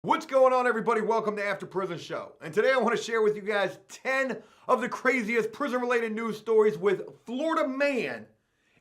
What's going on, everybody? Welcome to After Prison Show. And today I want to share with you guys 10 of the craziest prison-related news stories with Florida man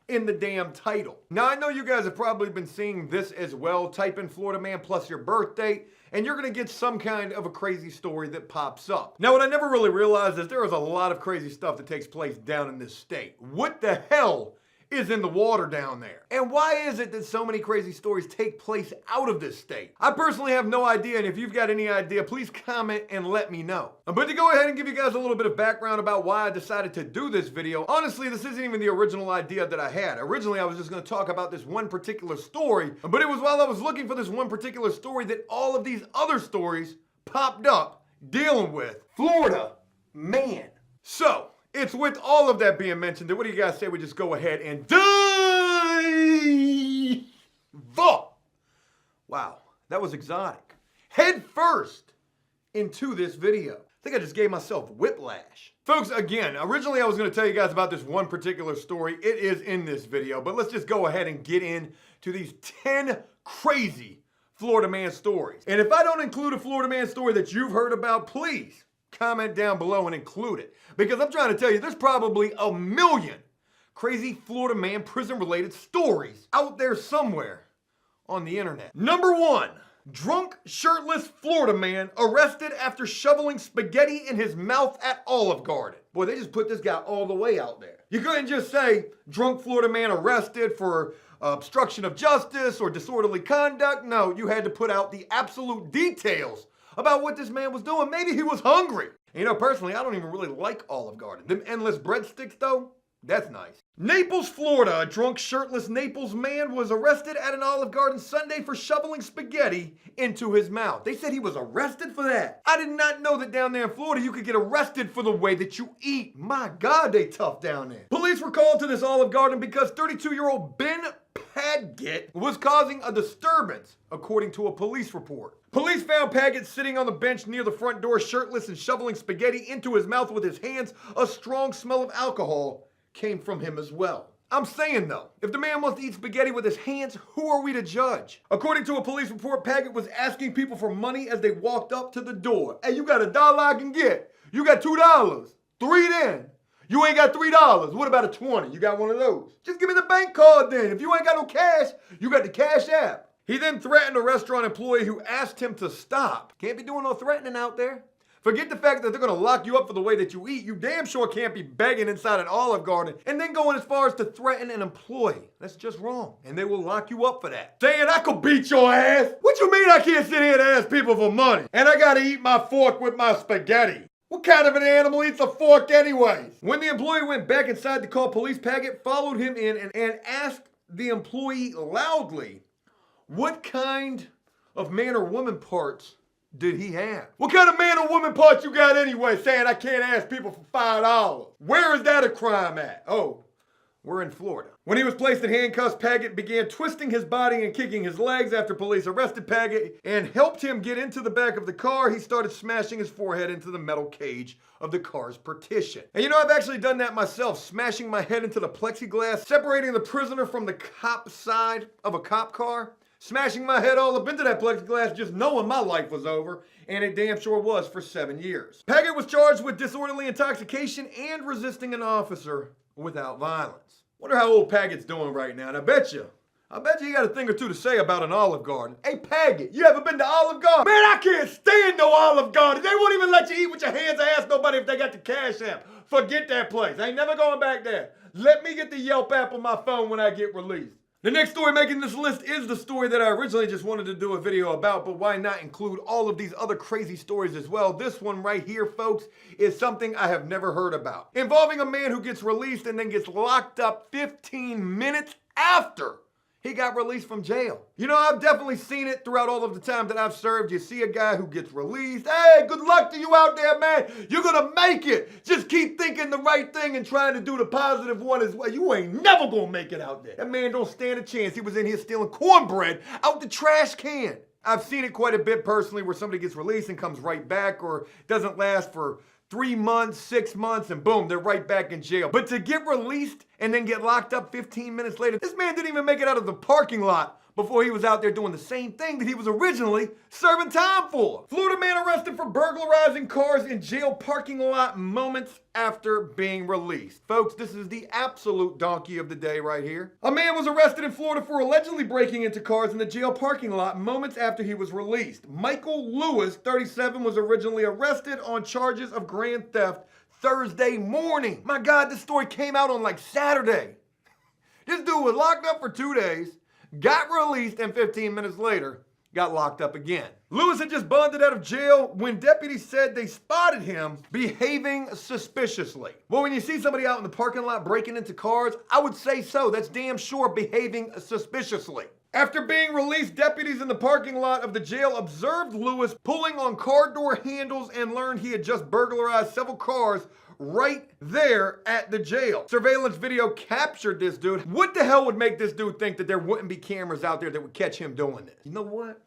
in the damn title. Now, I know you guys have probably been seeing this as well. Type in Florida man plus your birth date, and you're going to get some kind of a crazy story that pops up. Now, what I never really realized is there is a lot of crazy stuff that takes place down in this state. What the hell is in the water down there? And why is it that so many crazy stories take place out of this state? I personally have no idea, and if you've got any idea, please comment and let me know. But to go ahead and give you guys a little bit of background about why I decided to do this video, honestly, this isn't even the original idea that I had. Originally, I was just gonna talk about this one particular story, but it was while I was looking for this one particular story that all of these other stories popped up dealing with Florida man. So, it's with all of that being mentioned, what do you guys say we just go ahead and dive? Wow, that was exotic. Head first into this video. I think I just gave myself whiplash. Folks, again, originally I was going to tell you guys about this one particular story. It is in this video, but let's just go ahead and get into these 10 crazy Florida man stories. And if I don't include a Florida man story that you've heard about, please comment down below and include it. Because I'm trying to tell you, there's probably a million crazy Florida man prison-related stories out there somewhere on the internet. Number 1, drunk, shirtless Florida man arrested after shoveling spaghetti in his mouth at Olive Garden. Boy, they just put this guy all the way out there. You couldn't just say, drunk Florida man arrested for obstruction of justice or disorderly conduct. No, you had to put out the absolute details about what this man was doing. Maybe he was hungry. And you know, personally, I don't even really like Olive Garden. Them endless breadsticks, though, that's nice. Naples, Florida. A drunk, shirtless Naples man was arrested at an Olive Garden Sunday for shoveling spaghetti into his mouth. They said he was arrested for that. I did not know that down there in Florida you could get arrested for the way that you eat. My God, they tough down there. Police were called to this Olive Garden because 32-year-old Ben Padgett was causing a disturbance, according to a police report. Police found Padgett sitting on the bench near the front door, shirtless and shoveling spaghetti into his mouth with his hands. A strong smell of alcohol came from him as well. I'm saying though, if the man wants to eat spaghetti with his hands, who are we to judge? According to a police report, Padgett was asking people for money as they walked up to the door. Hey, you got $1 I can get. You got $2. 3 then. You ain't got $3. What about a 20? You got one of those? Just give me the bank card then. If you ain't got no cash, you got the Cash App. He then threatened a restaurant employee who asked him to stop. Can't be doing no threatening out there. Forget the fact that they're gonna lock you up for the way that you eat. You damn sure can't be begging inside an Olive Garden and then going as far as to threaten an employee. That's just wrong. And they will lock you up for that. Saying I could beat your ass? What you mean I can't sit here and ask people for money? And I gotta eat my fork with my spaghetti. What kind of an animal eats a fork anyways? When the employee went back inside to call police, Padgett followed him in and asked the employee loudly, what kind of man or woman parts did he have? What kind of man or woman parts you got anyway, saying I can't ask people for $5? Where is that a crime at? Oh, we're in Florida. When he was placed in handcuffs, Padgett began twisting his body and kicking his legs. After police arrested Padgett and helped him get into the back of the car, he started smashing his forehead into the metal cage of the car's partition. And you know, I've actually done that myself, smashing my head into the plexiglass, separating the prisoner from the cop side of a cop car, smashing my head all up into that plexiglass, just knowing my life was over, and it damn sure was for 7 years. Padgett was charged with disorderly intoxication and resisting an officer without violence. Wonder how old Padgett's doing right now. And I bet you he got a thing or two to say about an Olive Garden. Hey Padgett, you ever been to Olive Garden? Man, I can't stand no Olive Garden. They won't even let you eat with your hands. I ask nobody if they got the Cash App. Forget that place. I ain't never going back there. Let me get the Yelp app on my phone when I get released. The next story making this list is the story that I originally just wanted to do a video about, but why not include all of these other crazy stories as well? This one right here, folks, is something I have never heard about. Involving a man who gets released and then gets locked up 15 minutes after he got released from jail. You know, I've definitely seen it throughout all of the time that I've served. You see a guy who gets released. Hey, good luck to you out there, man. You're gonna make it. Just keep thinking the right thing and trying to do the positive one as well. You ain't never gonna make it out there. That man don't stand a chance. He was in here stealing cornbread out the trash can. I've seen it quite a bit personally where somebody gets released and comes right back or doesn't last for 3 months, 6 months, and boom, they're right back in jail. But to get released and then get locked up 15 minutes later, this man didn't even make it out of the parking lot before he was out there doing the same thing that he was originally serving time for. Florida man arrested for burglarizing cars in jail parking lot moments after being released. Folks, this is the absolute donkey of the day right here. A man was arrested in Florida for allegedly breaking into cars in the jail parking lot moments after he was released. Michael Lewis, 37, was originally arrested on charges of grand theft Thursday morning. My God, this story came out on like Saturday. This dude was locked up for 2 days, got released, and 15 minutes later, got locked up again. Lewis had just bonded out of jail when deputies said they spotted him behaving suspiciously. Well, when you see somebody out in the parking lot breaking into cars, I would say so. That's damn sure behaving suspiciously. After being released, deputies in the parking lot of the jail observed Lewis pulling on car door handles and learned he had just burglarized several cars right there at the jail. Surveillance video captured this dude. What the hell would make this dude think that there wouldn't be cameras out there that would catch him doing this? You know what?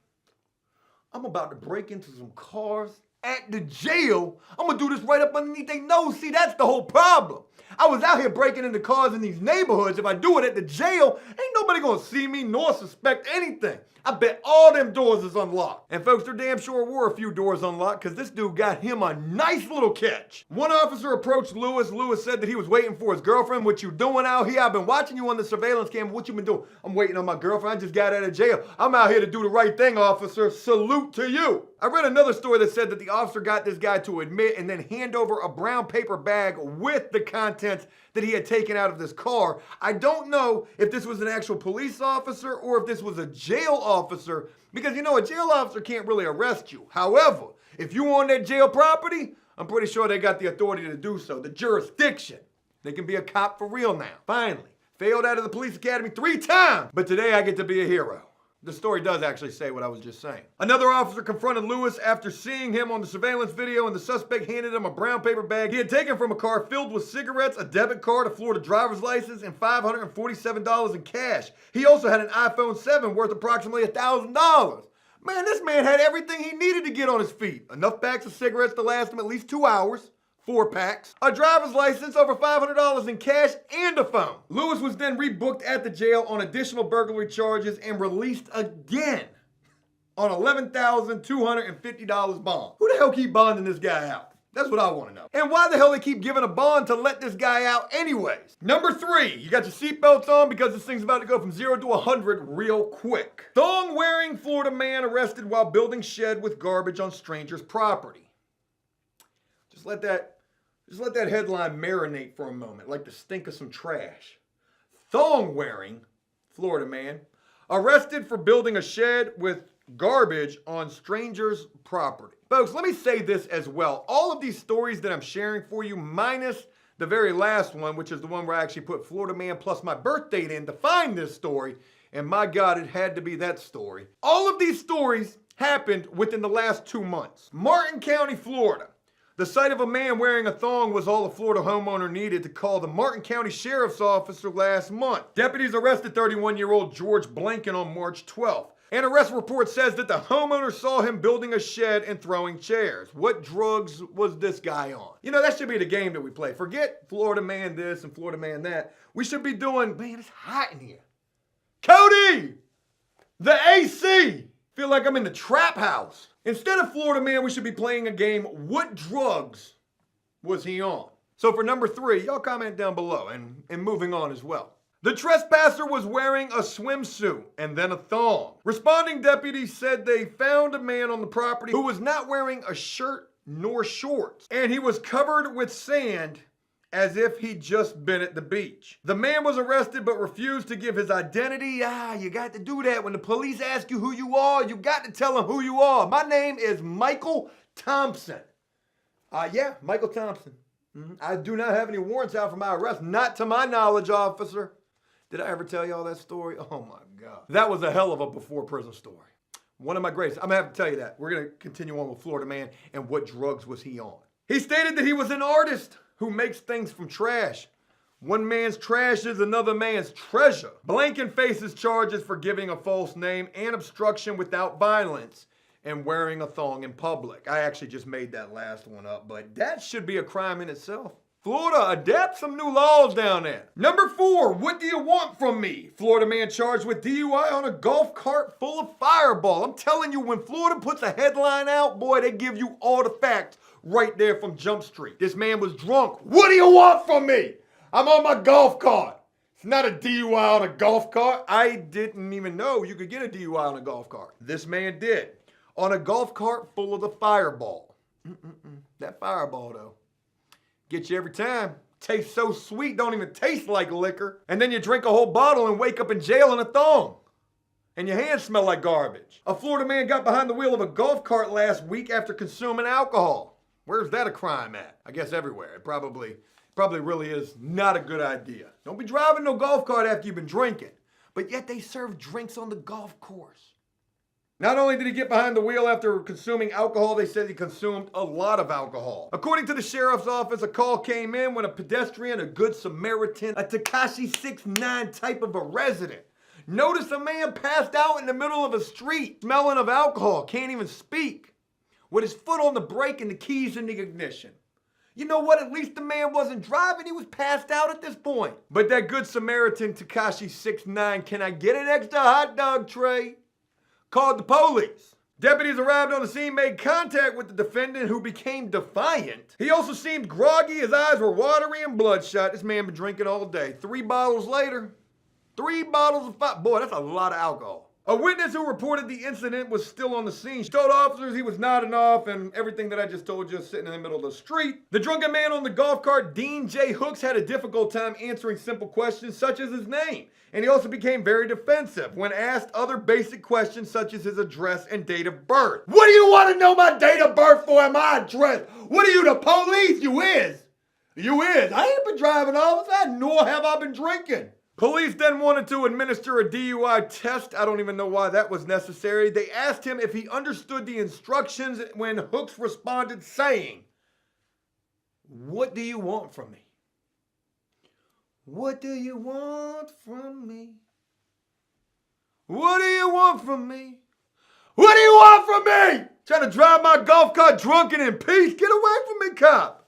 I'm about to break into some cars at the jail. I'm gonna do this right up underneath their nose. See, that's the whole problem. I was out here breaking into cars in these neighborhoods. If I do it at the jail, ain't nobody gonna see me nor suspect anything. I bet all them doors is unlocked. And folks, there damn sure were a few doors unlocked because this dude got him a nice little catch. One officer approached Lewis. Lewis said that he was waiting for his girlfriend. What you doing out here? I've been watching you on the surveillance camera. What you been doing? I'm waiting on my girlfriend. I just got out of jail. I'm out here to do the right thing, officer. Salute to you. I read another story that said that the officer got this guy to admit and then hand over a brown paper bag with the contents that he had taken out of this car. I don't know if this was an actual police officer or if this was a jail officer, because you know, a jail officer can't really arrest you. However, if you own that jail property, I'm pretty sure they got the authority to do so, the jurisdiction. They can be a cop for real now. Finally, failed out of the police academy 3 times, but today I get to be a hero. The story does actually say what I was just saying. Another officer confronted Lewis after seeing him on the surveillance video, and the suspect handed him a brown paper bag he had taken from a car filled with cigarettes, a debit card, a Florida driver's license, and $547 in cash. He also had an iPhone 7 worth approximately $1,000. Man, this man had everything he needed to get on his feet. Enough packs of cigarettes to last him at least 2 hours. 4 packs, a driver's license, over $500 in cash, and a phone. Lewis was then rebooked at the jail on additional burglary charges and released again on $11,250 bond. Who the hell keep bonding this guy out? That's what I want to know. And why the hell they keep giving a bond to let this guy out anyways? Number 3, you got your seatbelts on because this thing's about to go from 0 to 100 real quick. Thong-wearing Florida man arrested while building shed with garbage on stranger's property. Just let that headline marinate for a moment, like the stink of some trash. Thong-wearing Florida man arrested for building a shed with garbage on stranger's property. Folks, let me say this as well. All of these stories that I'm sharing for you, minus the very last one, which is the one where I actually put Florida man plus my birth date in to find this story, and my God, it had to be that story. All of these stories happened within the last 2 months. Martin County, Florida. The sight of a man wearing a thong was all a Florida homeowner needed to call the Martin County Sheriff's Officer last month. Deputies arrested 31-year-old George Blanken on March 12th. An arrest report says that the homeowner saw him building a shed and throwing chairs. What drugs was this guy on? You know, that should be the game that we play. Forget Florida man this and Florida man that. We should be doing, man, it's hot in here. Cody! The AC! Feel like I'm in the trap house. Instead of Florida man, we should be playing a game, what drugs was he on? So for number 3, y'all comment down below and moving on as well. The trespasser was wearing a swimsuit and then a thong. Responding deputies said they found a man on the property who was not wearing a shirt nor shorts, and he was covered with sand as if he'd just been at the beach. The man was arrested but refused to give his identity. You got to do that. When the police ask you who you are, you got to tell them who you are. My name is Michael Thompson. Yeah, Michael Thompson. I do not have any warrants out for my arrest. Not to my knowledge, officer. Did I ever tell y'all that story? Oh my God. That was a hell of a before prison story. One of my greatest. I'm gonna have to tell you that. We're gonna continue on with Florida man and what drugs was he on. He stated that he was an artist who makes things from trash. One man's trash is another man's treasure. Blanken faces charges for giving a false name and obstruction without violence and wearing a thong in public. I actually just made that last one up, but that should be a crime in itself. Florida, adapt some new laws down there. Number 4, what do you want from me? Florida man charged with DUI on a golf cart full of Fireball. I'm telling you, when Florida puts a headline out, boy, they give you all the facts right there from Jump Street. This man was drunk. What do you want from me? I'm on my golf cart. It's not a DUI on a golf cart. I didn't even know you could get a DUI on a golf cart. This man did. On a golf cart full of the Fireball. That Fireball, though, get you every time. Tastes so sweet, don't even taste like liquor. And then you drink a whole bottle and wake up in jail in a thong. And your hands smell like garbage. A Florida man got behind the wheel of a golf cart last week after consuming alcohol. Where's that a crime at? I guess everywhere. It probably really is not a good idea. Don't be driving no golf cart after you've been drinking. But yet they serve drinks on the golf course. Not only did he get behind the wheel after consuming alcohol, they said he consumed a lot of alcohol. According to the sheriff's office, a call came in when a pedestrian, a good Samaritan, a Tekashi 6ix9ine type of a resident, noticed a man passed out in the middle of a street, smelling of alcohol, can't even speak, with his foot on the brake and the keys in the ignition. You know what? At least the man wasn't driving. He was passed out at this point. But that good Samaritan, Tekashi 6ix9ine, can I get an extra hot dog tray? Called the police. Deputies arrived on the scene, made contact with the defendant, who became defiant. He also seemed groggy, his eyes were watery and bloodshot. This man been drinking all day. 3 bottles later, 3 bottles of fire. Boy, that's a lot of alcohol. A witness who reported the incident was still on the scene. She told officers he was nodding off and everything that I just told you, sitting in the middle of the street. The drunken man on the golf cart, Dean J. Hooks, had a difficult time answering simple questions such as his name. And he also became very defensive when asked other basic questions such as his address and date of birth. What do you want to know my date of birth for and my address? What are you, the police? You is. You is. I ain't been driving, officer, nor have I been drinking. Police then wanted to administer a DUI test. I don't even know why that was necessary. They asked him if he understood the instructions when Hooks responded saying, "What do you want from me? What do you want from me? What do you want from me? What do you want from me? Trying to drive my golf cart drunk and in peace? Get away from me, cop.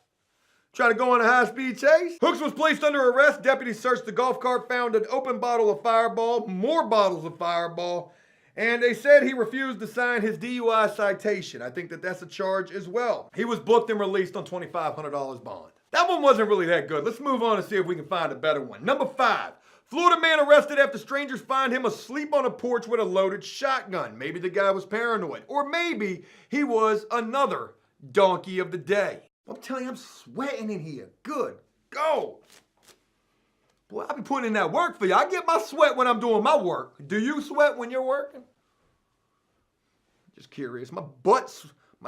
Trying to go on a high-speed chase?" Hooks was placed under arrest. Deputies searched the golf cart, found an open bottle of Fireball, more bottles of Fireball, and they said he refused to sign his DUI citation. I think that's a charge as well. He was booked and released on $2,500 bond. That one wasn't really that good. Let's move on and see if we can find a better one. Number 5. Florida man arrested after strangers find him asleep on a porch with a loaded shotgun. Maybe the guy was paranoid. Or maybe he was another donkey of the day. I'm telling you, I'm sweating in here. Good. Go. Boy, I be putting in that work for you. I get my sweat when I'm doing my work. Do you sweat when you're working? Just curious. My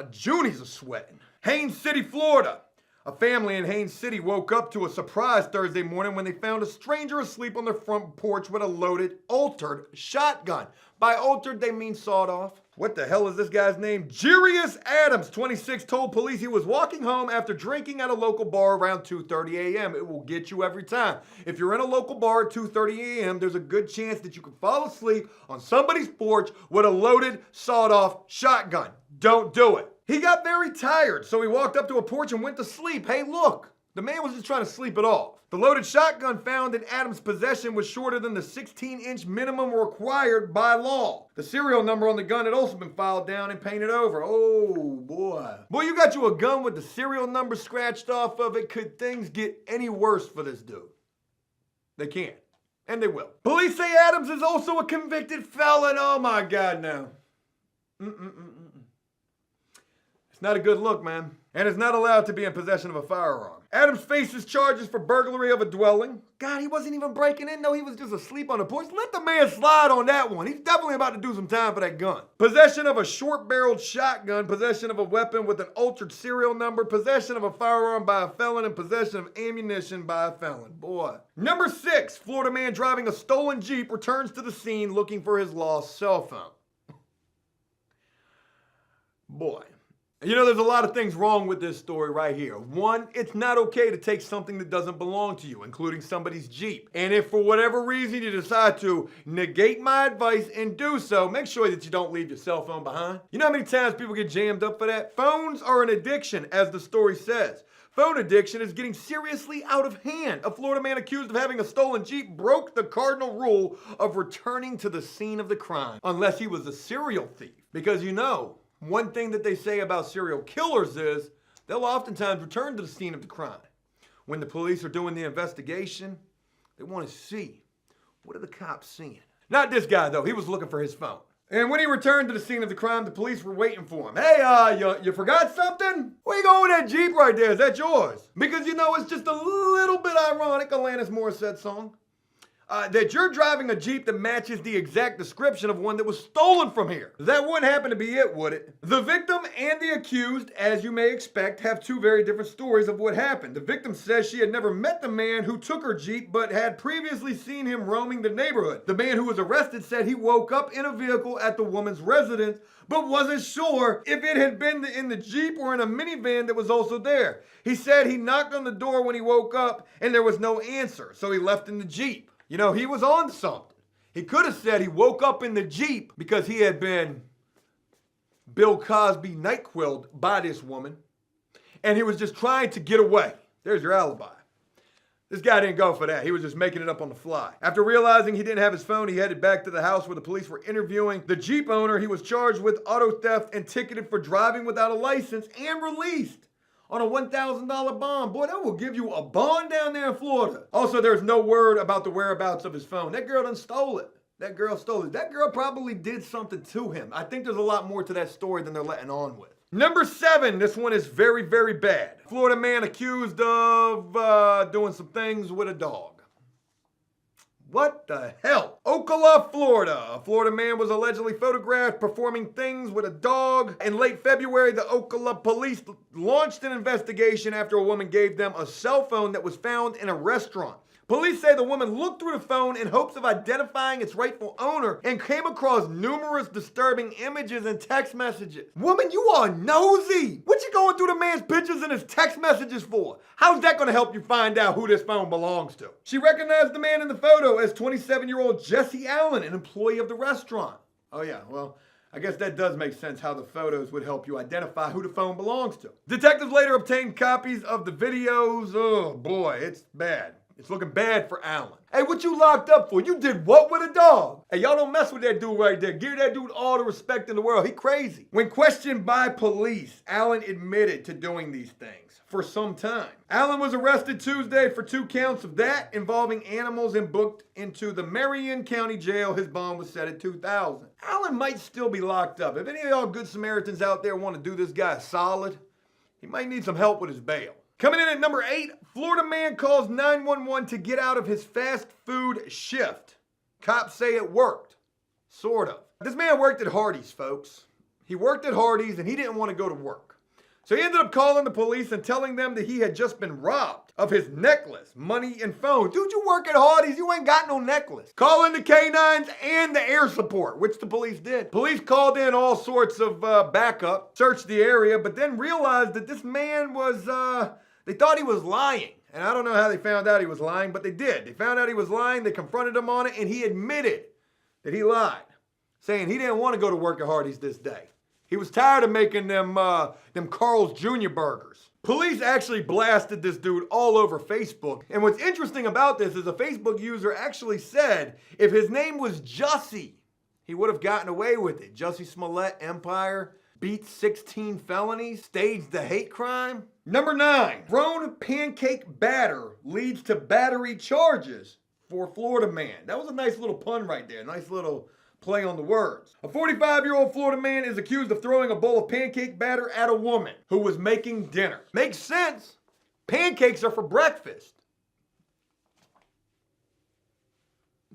junies are sweating. Haines City, Florida. A family in Haines City woke up to a surprise Thursday morning when they found a stranger asleep on their front porch with a loaded, altered shotgun. By altered, they mean sawed off. What the hell is this guy's name? Jarius Adams, 26, told police he was walking home after drinking at a local bar around 2:30 a.m. It will get you every time. If you're in a local bar at 2:30 a.m., there's a good chance that you could fall asleep on somebody's porch with a loaded, sawed-off shotgun. Don't do it. He got very tired, so he walked up to a porch and went to sleep. Hey, look, the man was just trying to sleep it off. The loaded shotgun found in Adams' possession was shorter than the 16-inch minimum required by law. The serial number on the gun had also been filed down and painted over. Oh, boy. Boy, you got you a gun with the serial number scratched off of it. Could things get any worse for this dude? They can't, and they will. Police say Adams is also a convicted felon. Oh, my God, now. It's not a good look, man. And is not allowed to be in possession of a firearm. Adams faces charges for burglary of a dwelling. God, he wasn't even breaking in. No, he was just asleep on the porch. Let the man slide on that one. He's definitely about to do some time for that gun. Possession of a short-barreled shotgun, possession of a weapon with an altered serial number, possession of a firearm by a felon, and possession of ammunition by a felon. Boy. Number 6, Florida man driving a stolen Jeep returns to the scene looking for his lost cell phone. Boy. You know, there's a lot of things wrong with this story right here. One, it's not okay to take something that doesn't belong to you, including somebody's Jeep. And if for whatever reason you decide to negate my advice and do so, make sure that you don't leave your cell phone behind. You know how many times people get jammed up for that? Phones are an addiction, as the story says. Phone addiction is getting seriously out of hand. A Florida man accused of having a stolen Jeep broke the cardinal rule of returning to the scene of the crime, unless he was a serial thief. Because you know, one thing that they say about serial killers is they'll oftentimes return to the scene of the crime. When the police are doing the investigation, they want to see, what are the cops seeing? Not this guy though, he was looking for his phone. And when he returned to the scene of the crime, the police were waiting for him. Hey, you forgot something? Where you going with that Jeep right there? Is that yours? Because you know, it's just a little bit ironic, Alanis Morissette song, that you're driving a Jeep that matches the exact description of one that was stolen from here. That wouldn't happen to be it, would it? The victim and the accused, as you may expect, have two very different stories of what happened. The victim says she had never met the man who took her Jeep, but had previously seen him roaming the neighborhood. The man who was arrested said he woke up in a vehicle at the woman's residence, but wasn't sure if it had been in the Jeep or in a minivan that was also there. He said he knocked on the door when he woke up and there was no answer, so he left in the Jeep. You know, he was on something. He could have said he woke up in the Jeep because he had been Bill Cosby NyQuil'd by this woman, and he was just trying to get away. There's your alibi. This guy didn't go for that. He was just making it up on the fly. After realizing he didn't have his phone, he headed back to the house where the police were interviewing the Jeep owner. He was charged with auto theft and ticketed for driving without a license and released on a $1,000 bond. Boy, that will give you a bond down there in Florida. Also, there's no word about the whereabouts of his phone. That girl done stole it. That girl stole it. That girl probably did something to him. I think there's a lot more to that story than they're letting on with. Number 7, this one is very, very bad. Florida man accused of doing some things with a dog. What the hell? Ocala, Florida. A Florida man was allegedly photographed performing things with a dog. In late February, the Ocala police launched an investigation after a woman gave them a cell phone that was found in a restaurant. Police say the woman looked through the phone in hopes of identifying its rightful owner and came across numerous disturbing images and text messages. Woman, you are nosy. What you going through the man's pictures and his text messages for? How's that going to help you find out who this phone belongs to? She recognized the man in the photo as 27-year-old Jesse Allen, an employee of the restaurant. Oh yeah, well, I guess that does make sense how the photos would help you identify who the phone belongs to. Detectives later obtained copies of the videos. Oh boy, it's bad. It's looking bad for Allen. Hey, what you locked up for? You did what with a dog? Hey, y'all don't mess with that dude right there. Give that dude all the respect in the world. He crazy. When questioned by police, Allen admitted to doing these things for some time. Allen was arrested Tuesday for 2 counts of that involving animals and booked into the Marion County Jail. His bond was set at $2,000. Allen might still be locked up. If any of y'all good Samaritans out there want to do this guy solid, he might need some help with his bail. Coming in at number 8, Florida man calls 911 to get out of his fast food shift. Cops say it worked. Sort of. This man worked at Hardee's, folks. He worked at Hardee's and he didn't want to go to work. So he ended up calling the police and telling them that he had just been robbed of his necklace, money, and phone. Dude, you work at Hardee's, you ain't got no necklace. Calling the canines and the air support, which the police did. Police called in all sorts of backup, searched the area, but then realized that this man was, they thought he was lying. And I don't know how they found out he was lying, but they did. They found out he was lying, they confronted him on it, and he admitted that he lied, saying he didn't want to go to work at Hardee's this day. He was tired of making them Carl's Jr. burgers. Police actually blasted this dude all over Facebook. And what's interesting about this is a Facebook user actually said if his name was Jussie, he would have gotten away with it. Jussie Smollett, Empire, beats 16 felonies, staged the hate crime. Number 9, thrown pancake batter leads to battery charges for Florida man. That was a nice little pun right there. Nice little play on the words. A 45-year-old Florida man is accused of throwing a bowl of pancake batter at a woman who was making dinner. Makes sense. Pancakes are for breakfast.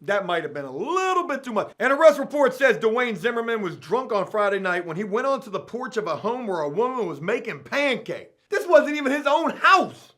That might have been a little bit too much. An arrest report says Dwayne Zimmerman was drunk on Friday night when he went onto the porch of a home where a woman was making pancakes. This wasn't even his own house.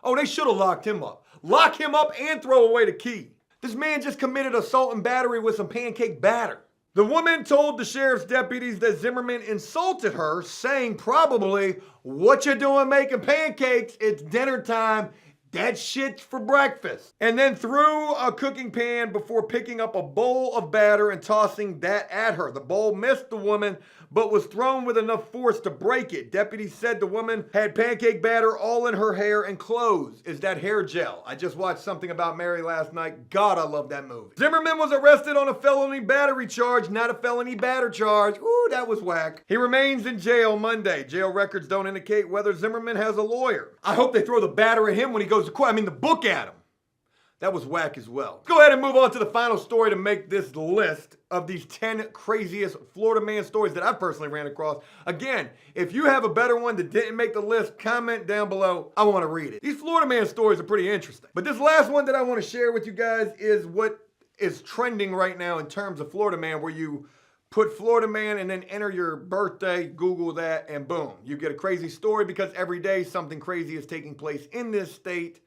Oh, they should have locked him up. Lock him up and throw away the key. This man just committed assault and battery with some pancake batter. The woman told the sheriff's deputies that Zimmerman insulted her, saying probably, "What you doing making pancakes? It's dinner time. That shit's for breakfast." And then threw a cooking pan before picking up a bowl of batter and tossing that at her. The bowl missed the woman, but was thrown with enough force to break it. Deputies said the woman had pancake batter all in her hair and clothes. Is that hair gel? I just watched something about Mary last night. God, I love that movie. Zimmerman was arrested on a felony battery charge, not a felony batter charge. Ooh, that was whack. He remains in jail Monday. Jail records don't indicate whether Zimmerman has a lawyer. I hope they throw the batter at him when he goes to court. I mean, the book at him. That was whack as well. Let's go ahead and move on to the final story to make this list of these 10 craziest Florida man stories that I personally ran across. Again, if you have a better one that didn't make the list, comment down below. I want to read it. These Florida man stories are pretty interesting. But this last one that I want to share with you guys is what is trending right now in terms of Florida man, where you put Florida man and then enter your birthday, Google that, and boom, you get a crazy story, because every day something crazy is taking place in this state.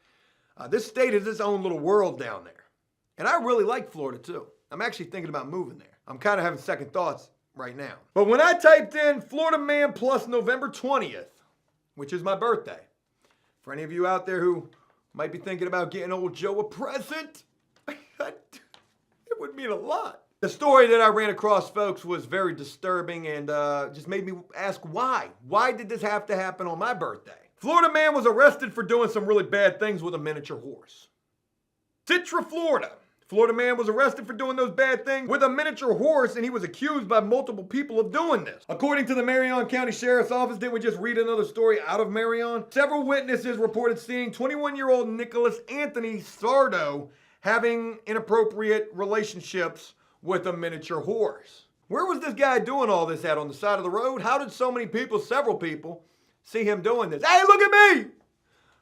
This state is its own little world down there. And I really like Florida too. I'm actually thinking about moving there. I'm kind of having second thoughts right now. But when I typed in Florida man plus November 20th, which is my birthday, for any of you out there who might be thinking about getting old Joe a present, it would mean a lot. The story that I ran across, folks, was very disturbing and just made me ask why. Why did this have to happen on my birthday? Florida man was arrested for doing some really bad things with a miniature horse. Citra, Florida. Florida man was arrested for doing those bad things with a miniature horse, and he was accused by multiple people of doing this. According to the Marion County Sheriff's Office, didn't we just read another story out of Marion? Several witnesses reported seeing 21-year-old Nicholas Anthony Sardo having inappropriate relationships with a miniature horse. Where was this guy doing all this at? On the side of the road? How did so many people, several people, see him doing this? Hey, look at me!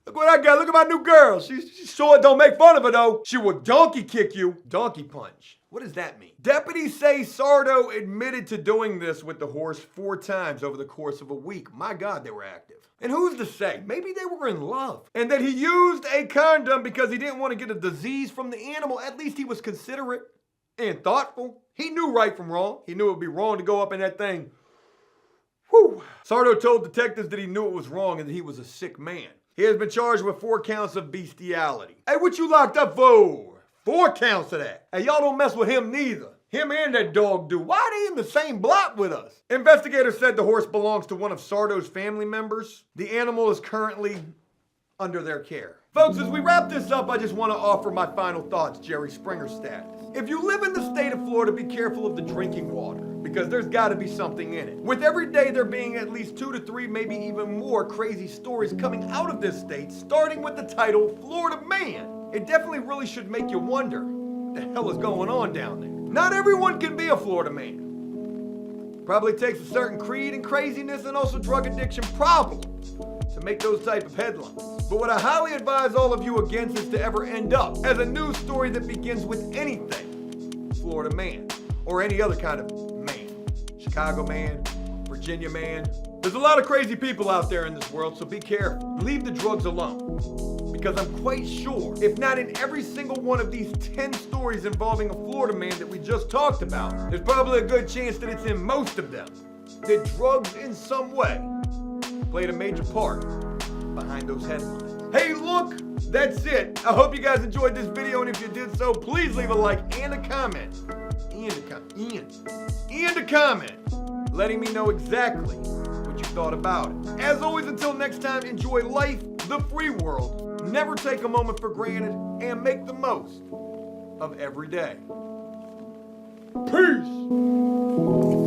Look what I got. Look at my new girl. She's short. Don't make fun of her, though. She will donkey kick you. Donkey punch. What does that mean? Deputies say Sardo admitted to doing this with the horse 4 times over the course of a week. My God, they were active. And who's to say? Maybe they were in love. And that he used a condom because he didn't want to get a disease from the animal. At least he was considerate and thoughtful. He knew right from wrong. He knew it would be wrong to go up in that thing. Whew. Sardo told detectives that he knew it was wrong and that he was a sick man. He has been charged with 4 counts of bestiality. Hey, what you locked up for? 4 counts of that. Hey, y'all don't mess with him neither. Him and that dog do. Why are they in the same block with us? Investigators said the horse belongs to one of Sardo's family members. The animal is currently under their care. Folks, as we wrap this up, I just want to offer my final thoughts, Jerry Springer status. If you live in the state of Florida, be careful of the drinking water, because there's got to be something in it. With every day there being at least 2 to 3, maybe even more crazy stories coming out of this state, starting with the title Florida Man. It definitely really should make you wonder what the hell is going on down there. Not everyone can be a Florida man. Probably takes a certain creed and craziness and also drug addiction problems to make those type of headlines. But what I highly advise all of you against is to ever end up as a news story that begins with anything Florida man or any other kind of man. Chicago man, Virginia man. There's a lot of crazy people out there in this world, so be careful. Leave the drugs alone. Because I'm quite sure, if not in every single one of these 10 stories involving a Florida man that we just talked about, there's probably a good chance that it's in most of them that drugs in some way played a major part behind those headlines. Hey, look, that's it. I hope you guys enjoyed this video, and if you did so, please leave a like and a comment. And a comment letting me know exactly what you thought about it. As always, until next time, enjoy life, the free world. Never take a moment for granted, and make the most of every day. Peace.